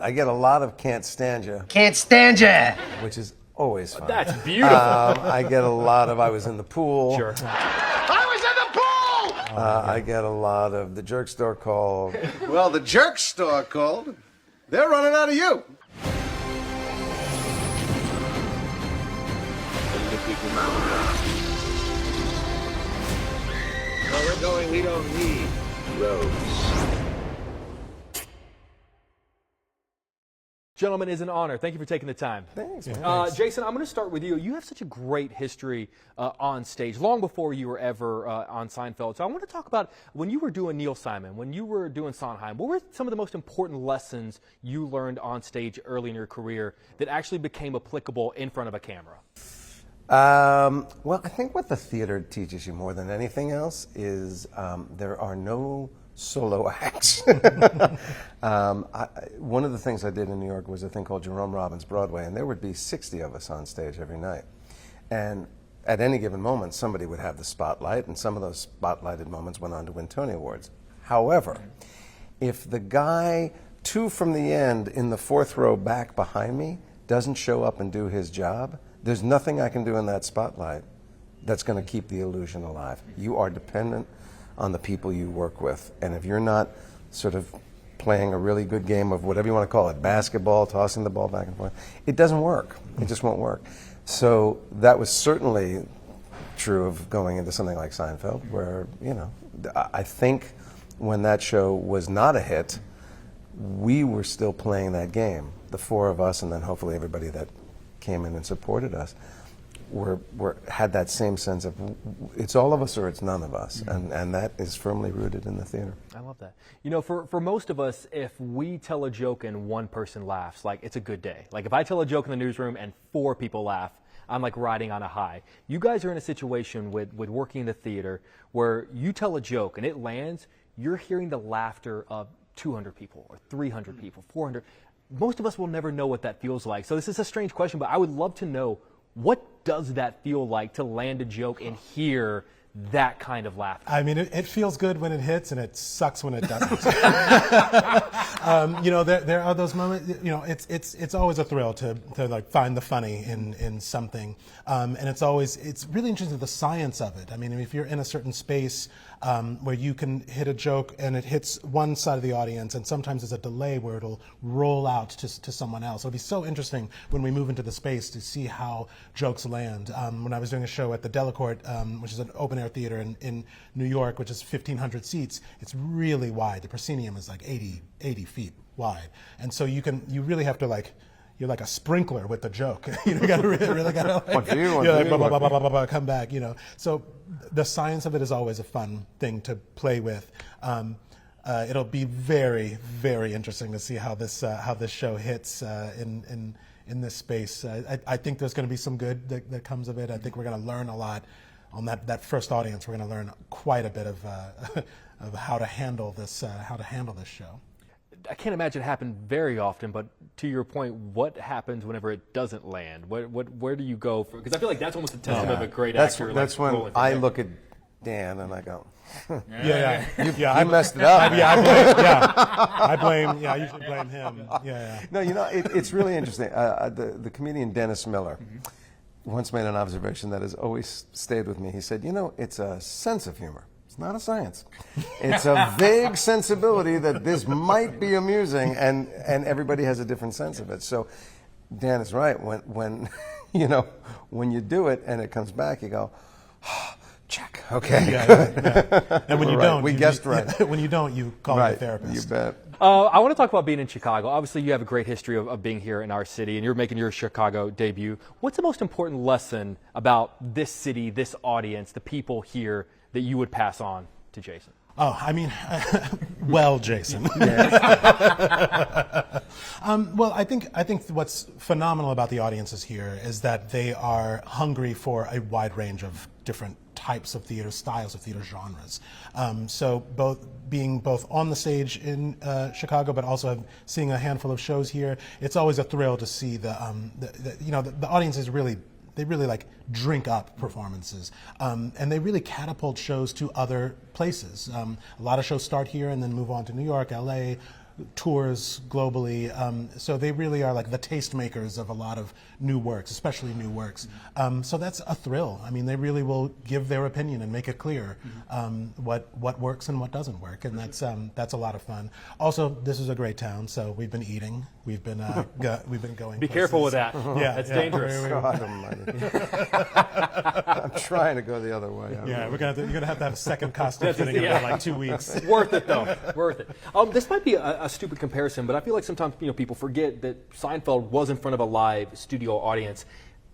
I get a lot of can't stand you. Can't stand ya. Which is always fun. That's beautiful. I get a lot of I was in the pool. Sure. I was in the pool! I get a lot of the jerk store called. Well, the jerk store called. They're running out of you. Where we're going, we don't need roads. Gentlemen, it's an honor. Thank you for taking the time. Thanks, man. Jason, I'm going to start with you. You have such a great history on stage, long before you were ever on Seinfeld. So I want to talk about when you were doing Neil Simon, when you were doing Sondheim, what were some of the most important lessons you learned on stage early in your career that actually became applicable in front of a camera? Well, I think what the theater teaches you more than anything else is there are no solo acts. One of the things I did in New York was a thing called Jerome Robbins Broadway, and there would be 60 of us on stage every night. And at any given moment, somebody would have the spotlight, and some of those spotlighted moments went on to win Tony Awards. However, if the guy 2 from the end in the 4th row back behind me doesn't show up and do his job, there's nothing I can do in that spotlight that's going to keep the illusion alive. You are dependent on the people you work with. And if you're not sort of playing a really good game of whatever you want to call it, basketball, tossing the ball back and forth, it doesn't work. It just won't work. So that was certainly true of going into something like Seinfeld, where, you know, I think when that show was not a hit, we were still playing that game. The 4 of us, and then hopefully everybody that came in and supported us, had that same sense of it's all of us or it's none of us, and that is firmly rooted in the theater. I love that. You know, for most of us, if we tell a joke and one person laughs, like, it's a good day. Like, if I tell a joke in the newsroom and 4 people laugh, I'm like riding on a high. You guys are in a situation with working in the theater where you tell a joke and it lands, you're hearing the laughter of 200 people or 300 people, 400. Most of us will never know what that feels like. So this is a strange question, but I would love to know, what does that feel like to land a joke and hear that kind of laughter? I mean, it feels good when it hits, and it sucks when it doesn't. You know, there are those moments. You know, it's always a thrill to like find the funny in something, and it's really interesting the science of it. I mean, if you're in a certain space where you can hit a joke and it hits one side of the audience, and sometimes there's a delay where it'll roll out to someone else. It'll be so interesting when we move into the space to see how jokes land. When I was doing a show at the Delacorte, which is an open air theater in New York, which is 1,500 seats, it's really wide. The proscenium is like 80 feet wide, and so you really have to like. You're like a sprinkler with the joke. You gotta really gotta like, come back. You know, so the science of it is always a fun thing to play with. It'll be very, very interesting to see how this show hits in this space. I think there's going to be some good that comes of it. I think we're going to learn a lot on that first audience. We're going to learn quite a bit of how to handle this show. I can't imagine it happen very often, but to your point, what happens whenever it doesn't land? Where do you go? Because I feel like that's almost a testament of a great actor. That's when I look at Dan and I go, Yeah. I messed it up. I usually blame him. Yeah. No, you know, it's really interesting. The comedian Dennis Miller once made an observation that has always stayed with me. He said, you know, it's a sense of humor. It's not a science. It's a vague sensibility that this might be amusing, and everybody has a different sense of it. So Dan is right. When you know, when you do it and it comes back, you go, oh, check. Okay. Yeah. And when you don't, we guessed right. When you don't, you call your therapist. You bet. I want to talk about being in Chicago. Obviously, you have a great history of being here in our city, and you're making your Chicago debut. What's the most important lesson about this city, this audience, the people here that you would pass on to Jason? Oh, I mean, well, Jason. Well, I think what's phenomenal about the audiences here is that they are hungry for a wide range of different types of theater, styles of theater, genres. So being both on the stage in Chicago, but also seeing a handful of shows here, it's always a thrill to see the audience is really. They really like drink up performances, and they really catapult shows to other places. A lot of shows start here and then move on to New York, LA, tours globally. So they really are like the tastemakers of a lot of new works, especially new works. So that's a thrill. I mean, they really will give their opinion and make it clear what works and what doesn't work, and that's a lot of fun. Also, this is a great town, so we've been eating, we've been going. Be careful with that. Yeah, That's yeah. dangerous. God almighty. I'm trying to go the other way. Yeah, you're gonna have to have a second costume fitting in about like 2 weeks. Worth it though. Worth it. This might be a stupid comparison, but I feel like sometimes people forget that Seinfeld was in front of a live studio audience.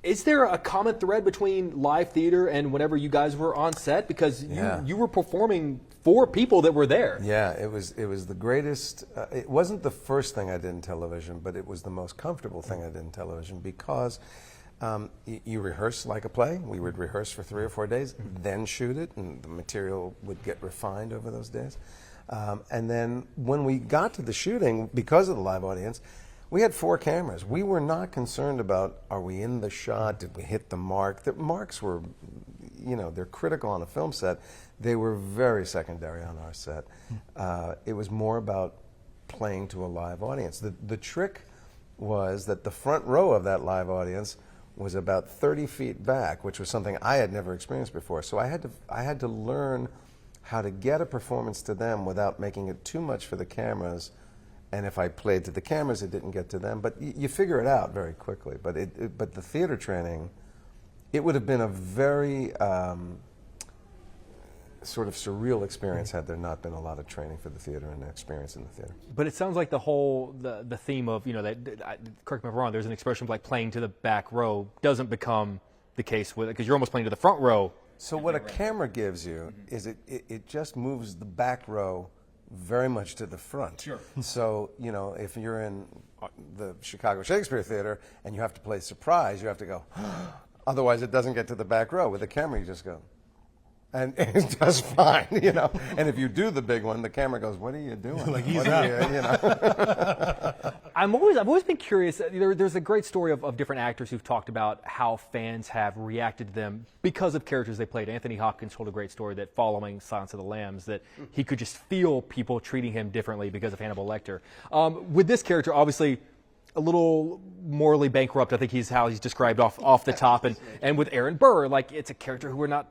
Is there a common thread between live theater and whenever you guys were on set? Because you were performing for people that were there. Yeah, it was the greatest. It wasn't the first thing I did in television, but it was the most comfortable thing I did in television because you rehearse like a play. We would rehearse for 3 or 4 days, then shoot it, and the material would get refined over those days. And then when we got to the shooting, because of the live audience, we had 4 cameras. We were not concerned about, are we in the shot? Did we hit the mark? The marks were, they're critical on a film set. They were very secondary on our set. It was more about playing to a live audience. The trick was that the front row of that live audience was about 30 feet back, which was something I had never experienced before. So I had to learn how to get a performance to them without making it too much for the cameras. And if I played to the cameras, it didn't get to them. But you figure it out very quickly. But but the theater training, it would have been a very sort of surreal experience had there not been a lot of training for the theater and experience in the theater. But it sounds like the theme of correct me if I'm wrong. There's an expression of like playing to the back row doesn't become the case with it because you're almost playing to the front row. So what a camera gives you is it just moves the back row very much to the front. Sure. So, if you're in the Chicago Shakespeare Theater and you have to play surprise, you have to go, otherwise it doesn't get to the back row. With the camera, you just go, and it does fine, And if you do the big one, the camera goes, what are you doing? Like, he's What are you, I've always been curious. There's a great story of different actors who've talked about how fans have reacted to them because of characters they played. Anthony Hopkins told a great story that following Silence of the Lambs, that he could just feel people treating him differently because of Hannibal Lecter. With this character, obviously, a little morally bankrupt, I think how he's described off the top. And with Aaron Burr, like it's a character who we're not,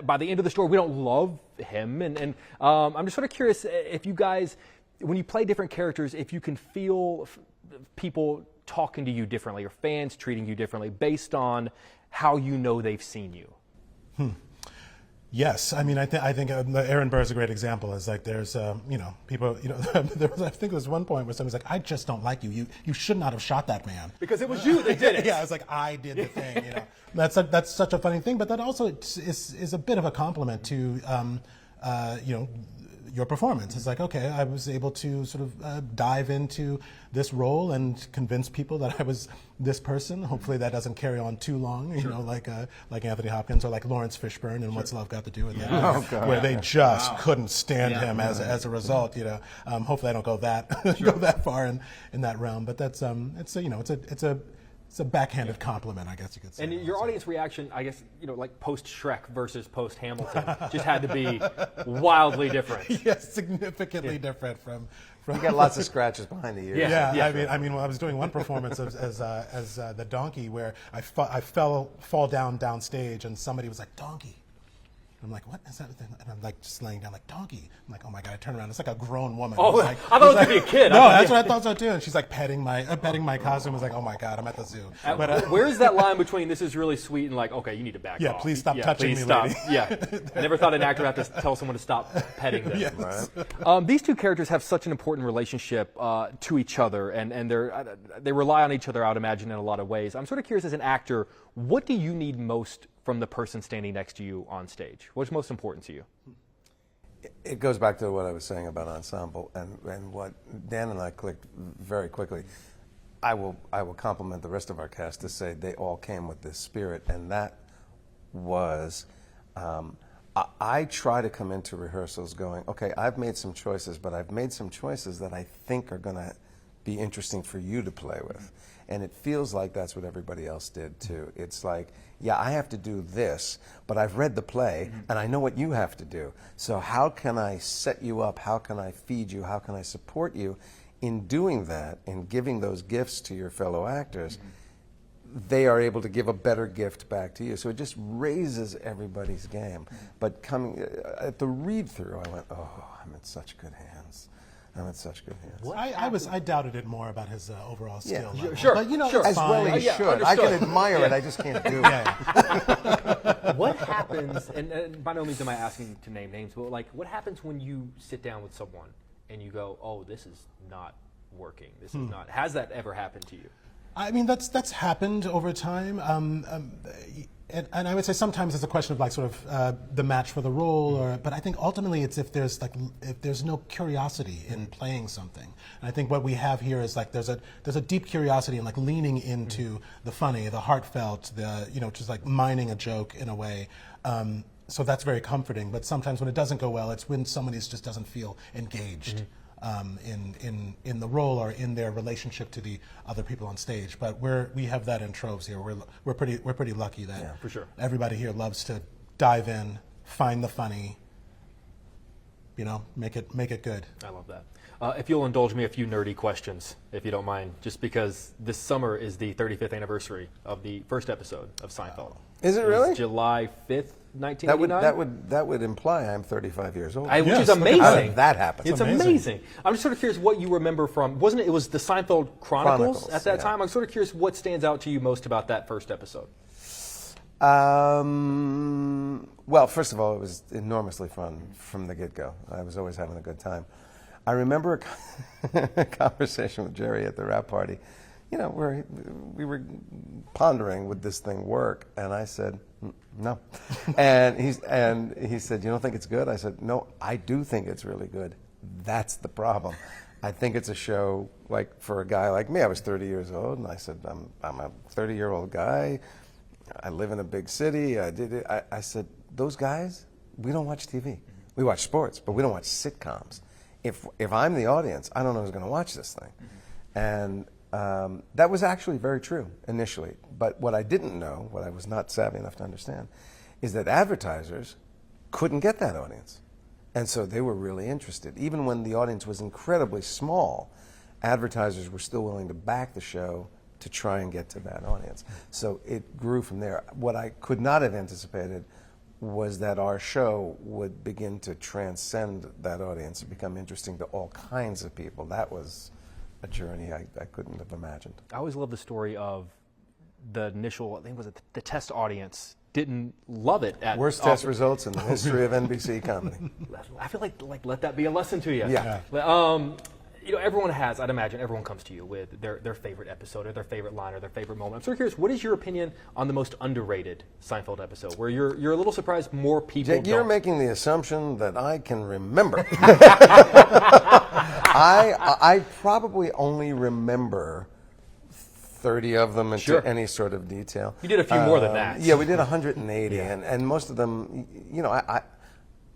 by the end of the story, we don't love him. And I'm just sort of curious if you guys, when you play different characters, if you can feel people talking to you differently or fans treating you differently based on how they've seen you. Yes, I mean, I think Aaron Burr is a great example. It's like there's, people, there was, I think there was one point where somebody's like, I just don't like you. You should not have shot that man. Because it was you that did it. Yeah, it's like, I did the thing, That's such a funny thing, but that also is a bit of a compliment to, your performance. It's like, okay, I was able to sort of dive into this role and convince people that I was this person. Hopefully that doesn't carry on too long, like Anthony Hopkins or like Lawrence Fishburne and What's Love Got to Do with It, where they just couldn't stand him as a result. Hopefully I don't go that far in that realm. But that's it's a backhanded compliment, I guess you could say. And your audience reaction, I guess, like post Shrek versus post Hamilton, just had to be wildly different. Yes, significantly different from. You get lots of scratches behind the ears. Yeah. I mean, I was doing one performance as the donkey where I fall down downstage and somebody was like, donkey. I'm like, what is that? And I'm like just laying down like donkey. I'm like, oh my god! I turn around, it's like a grown woman. Oh, like, I thought it was gonna be a kid. No, that's what I thought so too. And she's like petting my costume. I was like, oh my god, I'm at the zoo. But where's that line between this is really sweet and like, okay, you need to back off? Yeah, please stop touching please me, stop. lady. Yeah, I never thought an actor would have to tell someone to stop petting them. Yes. Right? These two characters have such an important relationship to each other, and they rely on each other, I would imagine, in a lot of ways. I'm sort of curious, as an actor, what do you need most from the person standing next to you on stage? What's most important to you? It goes back to what I was saying about ensemble and what Dan and I clicked very quickly. I will compliment the rest of our cast to say they all came with this spirit, and that was, I try to come into rehearsals going, okay, I've made some choices, but I've made some choices that I think are going to be interesting for you to play with. And it feels like that's what everybody else did too. It's like, yeah, I have to do this, but I've read the play and I know what you have to do. So how can I set you up? How can I feed you? How can I support you? In doing that, in giving those gifts to your fellow actors, they are able to give a better gift back to you. So it just raises everybody's game. But coming at the read-through, I went, oh, I'm in such good hands. I'm in such good hands. I doubted it more about his overall skill level. Sure, But, you know, sure. it's As well fine. as you should. I can admire it, I just can't do it. What happens, and by no means am I asking you to name names, but like, what happens when you sit down with someone and you go, oh, this is not working, this is not, has that ever happened to you? I mean, that's happened over time, and I would say sometimes it's a question of like sort of the match for the role, but I think ultimately it's if there's no curiosity in playing something. And I think what we have here is like there's a deep curiosity in like leaning into the funny, the heartfelt, just like mining a joke in a way. So that's very comforting. But sometimes when it doesn't go well, it's when somebody just doesn't feel engaged. In the role or in their relationship to the other people on stage, but we have that in troves here. We're pretty lucky that for sure. Everybody here loves to dive in, find the funny, make it good. I love that. If you'll indulge me a few nerdy questions, if you don't mind, just because this summer is the 35th anniversary of the first episode of Seinfeld. Is it really? July 5th, 1989? That would imply I'm 35 years old. Which is Yes, look at How amazing. did that happen? It's amazing. I'm just sort of curious what you remember from, wasn't it, it was the Seinfeld Chronicles at that yeah. time? I'm sort of curious what stands out to you most about that first episode. Well, first of all, it was enormously fun from the get-go. I was always having a good time. I remember a conversation with Jerry at the rap party, where we were pondering, would this thing work? And I said, no. And he said, you don't think it's good? I said, no, I do think it's really good. That's the problem. I think it's a show, like, for a guy like me. I was 30 years old, and I said, I'm a 30-year-old guy. I live in a big city. I did it. I said, those guys, we don't watch TV. We watch sports, but we don't watch sitcoms. If I'm the audience, I don't know who's going to watch this thing. And that was actually very true initially. But what I didn't know, what I was not savvy enough to understand, is that advertisers couldn't get that audience. And so they were really interested. Even when the audience was incredibly small, advertisers were still willing to back the show to try and get to that audience. So it grew from there. What I could not have anticipated was that our show would begin to transcend that audience and become interesting to all kinds of people. That was a journey I couldn't have imagined. I always love the story of the initial, I think was it the test audience didn't love it. Worst test results in the history of NBC comedy. I feel like let that be a lesson to you. Yeah. Everyone has, I'd imagine, everyone comes to you with their favorite episode or their favorite line or their favorite moment. I'm sort of curious, what is your opinion on the most underrated Seinfeld episode, where you're a little surprised more people Jake, you're don't? making the assumption that I can remember. I probably only remember 30 of them into Sure. any sort of detail. You did a few more than that. Yeah, we did 180, and most of them,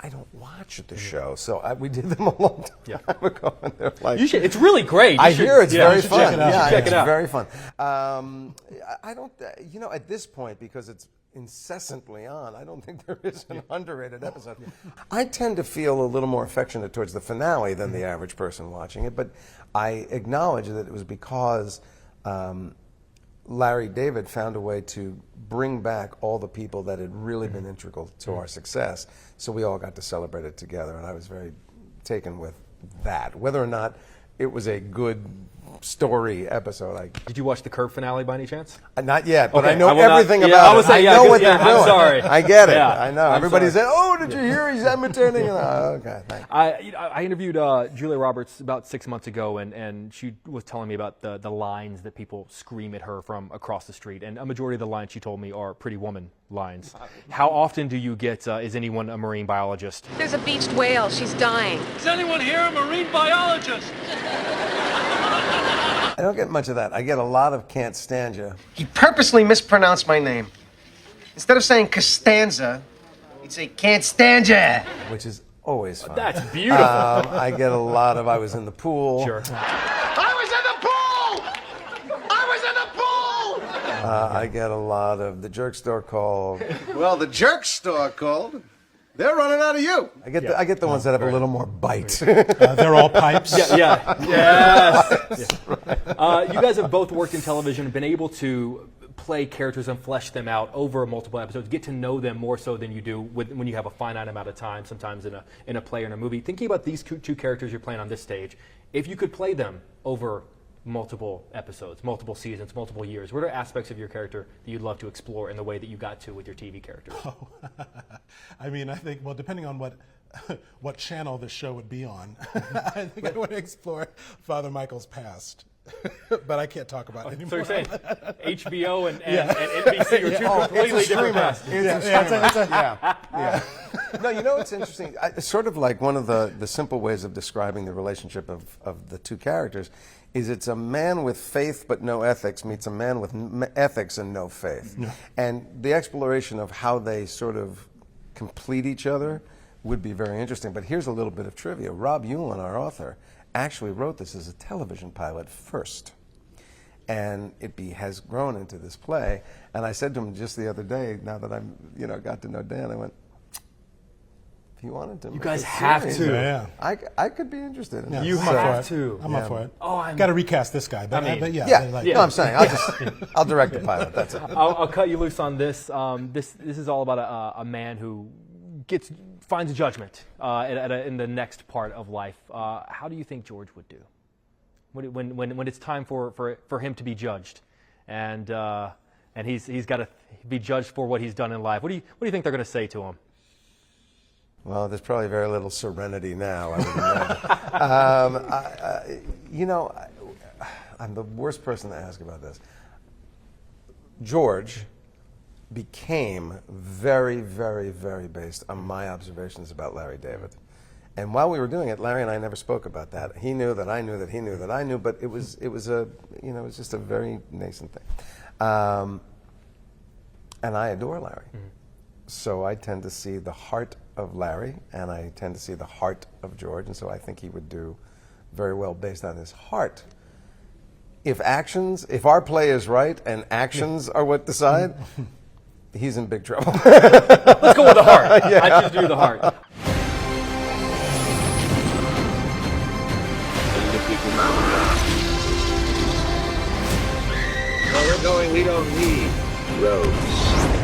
I don't watch the show, so we did them a long time ago, and they're like, You should, it's really great. I hear it's very you should fun. check it out. Yeah, Check it it's out. very fun. I don't, at this point, because it's incessantly on, I don't think there is an underrated episode. I tend to feel a little more affectionate towards the finale than the average person watching it, but I acknowledge that it was because Larry David found a way to bring back all the people that had really been integral to our success, so we all got to celebrate it together, and I was very taken with that. Whether or not it was a good story episode, Did you watch the Curb finale by any chance? not yet, but Okay, I know I will not- everything yeah, about I would it. say, I yeah, know 'cause- what yeah, they're I'm doing. sorry. I get it. Yeah, I know. I'm Everybody sorry. said, "Oh, did you hear he's imitating?" Okay, thanks. I interviewed Julia Roberts about 6 months ago, and she was telling me about the lines that people scream at her from across the street, and a majority of the lines she told me are Pretty Woman lines. How often do you get, is anyone a marine biologist? There's a beached whale. She's dying. Is anyone here a marine biologist? I don't get much of that. I get a lot of "can't stand you." He purposely mispronounced my name. Instead of saying Costanza, he'd say can't stand ya. Which is always fun. That's beautiful. I get a lot of "I was in the pool." Sure. I was in the I get a lot of the jerk store called. Well, the jerk store called. They're running out of you. I get the ones that have a little more bite. They're all pipes. Yeah. Yes. You guys have both worked in television, been able to play characters and flesh them out over multiple episodes, get to know them more so than you do when you have a finite amount of time, sometimes in a play or in a movie. Thinking about these two characters you're playing on this stage, if you could play them over multiple episodes, multiple seasons, multiple years, what are aspects of your character that you'd love to explore in the way that you got to with your TV characters? I mean, I think, well, depending on what channel the show would be on, I think I would explore Father Michael's past. But I can't talk about it anymore. So you're saying HBO and NBC are two completely different paths. No, you know what's interesting? It's sort of like one of the simple ways of describing the relationship of the two characters is it's a man with faith but no ethics meets a man with ethics and no faith. Yeah. And the exploration of how they sort of complete each other would be very interesting. But here's a little bit of trivia. Rob Yulin, our author, actually wrote this as a television pilot first. And it has grown into this play. And I said to him just the other day, now that I'm, got to know Dan, I went, if you wanted to, you guys have to. Yeah. I could be interested in that. You have to. I'm up for it. Oh, I'm got to recast this guy. But, but yeah. No, I'm saying I'll direct the pilot. That's it. I'll cut you loose on this. This is all about a man who finds judgment in the next part of life. How do you think George would do when it's time for him to be judged, and he's got to be judged for what he's done in life? What do you think they're going to say to him? Well, there's probably very little serenity now, I would imagine. I'm the worst person to ask about this. George became very, very, very based on my observations about Larry David. And while we were doing it, Larry and I never spoke about that. He knew that I knew that he knew that I knew, but it was just a very nascent thing. And I adore Larry. Mm-hmm. So I tend to see the heart of Larry, and I tend to see the heart of George, and so I think he would do very well based on his heart. If our play is right and actions are what decide, he's in big trouble. Let's go with the heart. Yeah. I just do the heart. Where we're going, we don't need roads.